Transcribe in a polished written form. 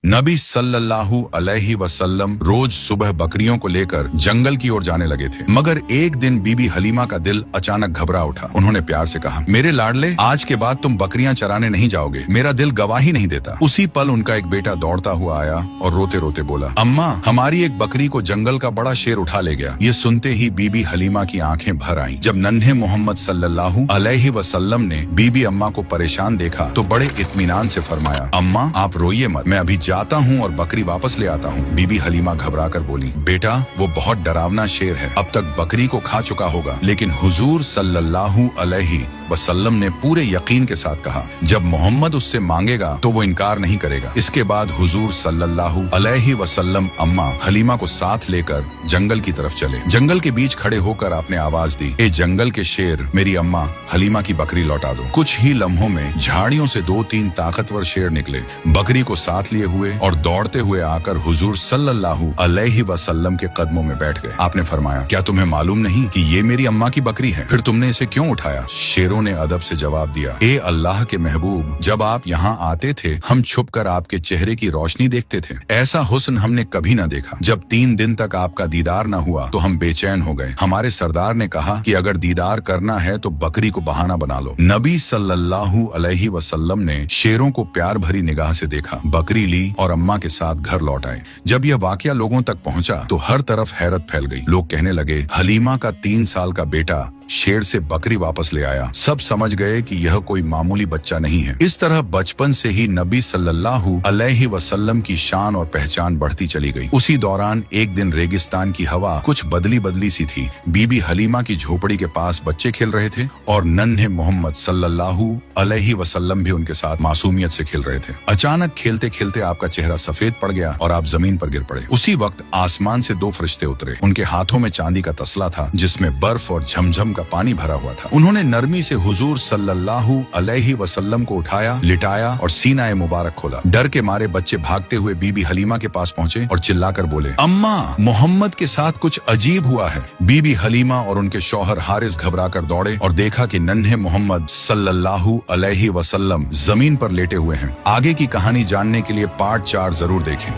नबी सल्लल्लाहु अलैहि वसल्लम रोज सुबह बकरियों को लेकर जंगल की ओर जाने लगे थे, मगर एक दिन बीबी हलीमा का दिल अचानक घबरा उठा। उन्होंने प्यार से कहा, मेरे लाडले, आज के बाद तुम बकरियां चराने नहीं जाओगे, मेरा दिल गवाही नहीं देता। उसी पल उनका एक बेटा दौड़ता हुआ आया और रोते रोते बोला, अम्मा, हमारी एक बकरी को जंगल का बड़ा शेर उठा ले गया। ये सुनते ही बीबी हलीमा की आंखें भर आईं। जब नन्हे मोहम्मद सल्लल्लाहु अलैहि वसल्लम ने बीबी अम्मा को परेशान देखा तो बड़े इत्मीनान से फरमाया, अम्मा, आप रोइए मत, मैं अभी जाता हूँ और बकरी वापस ले आता हूँ। बीबी हलीमा घबराकर बोली, बेटा, वो बहुत डरावना शेर है, अब तक बकरी को खा चुका होगा। लेकिन हुजूर सल्लल्लाहु अलैहि वसल्लम ने पूरे यकीन के साथ कहा, जब मोहम्मद उससे मांगेगा तो वो इनकार नहीं करेगा। इसके बाद हुजूर सल्लल्लाहु अलैहि वसल्लम अम्मा हलीमा को साथ लेकर जंगल की तरफ चले। जंगल के बीच खड़े होकर आपने आवाज दी, ए जंगल के शेर, मेरी अम्मा हलीमा की बकरी लौटा दो। कुछ ही लम्हों में झाड़ियों से 2-3 ताकतवर शेर निकले, बकरी को साथ लिए हुए और दौड़ते हुए आकर हुजूर सल्लल्लाहु अलैहि वसल्लम के कदमों में बैठ गए। आपने फरमाया, क्या तुम्हें मालूम नहीं कि ये मेरी अम्मा की बकरी है? फिर तुमने इसे क्यों उठाया? शेरों ने अदब से जवाब दिया, ए अल्लाह के महबूब, जब आप यहाँ आते थे हम छुपकर आपके चेहरे की रोशनी देखते थे। ऐसा हुस्न हमने कभी न देखा। जब 3 दिन तक आपका दीदार न हुआ तो हम बेचैन हो गए। हमारे सरदार ने कहा कि अगर दीदार करना है तो बकरी को बहाना बना लो। नबी सल्लल्लाहु अलैहि वसल्लम ने शेरों को प्यार भरी निगाह से देखा, बकरी ली और अम्मा के साथ घर लौट आए। जब यह वाकया लोगों तक पहुंचा तो हर तरफ हैरत फैल गई। लोग कहने लगे, हलीमा का 3 साल का बेटा शेर से बकरी वापस ले आया। सब समझ गए कि यह कोई मामूली बच्चा नहीं है। इस तरह बचपन से ही नबी सल्लल्लाहु अलैहि वसल्लम की शान और पहचान बढ़ती चली गई। उसी दौरान एक दिन रेगिस्तान की हवा कुछ बदली बदली सी थी। बीबी हलीमा की झोपड़ी के पास बच्चे खेल रहे थे और नन्हे मोहम्मद सल्लल्लाहु अलैहि वसल्लम भी उनके साथ मासूमियत से खेल रहे थे। अचानक खेलते खेलते आपका चेहरा सफेद पड़ गया और आप जमीन पर गिर पड़े। उसी वक्त आसमान से 2 फरिश्ते उतरे। उनके हाथों में चांदी का तसला था जिसमें बर्फ और झमझम का पानी भरा हुआ था। उन्होंने नरमी से हुजूर सल्लल्लाहु अलैहि वसल्लम को उठाया, लिटाया और सीना मुबारक खोला। डर के मारे बच्चे भागते हुए बीबी हलीमा के पास पहुंचे और चिल्लाकर बोले, अम्मा, मोहम्मद के साथ कुछ अजीब हुआ है। बीबी हलीमा और उनके शौहर हारिस घबराकर दौड़े और देखा कि नन्हे मोहम्मद सल्लल्लाहु अलैहि वसल्लम जमीन पर लेटे हुए हैं। आगे की कहानी जानने के लिए पार्ट 4 जरूर देखें।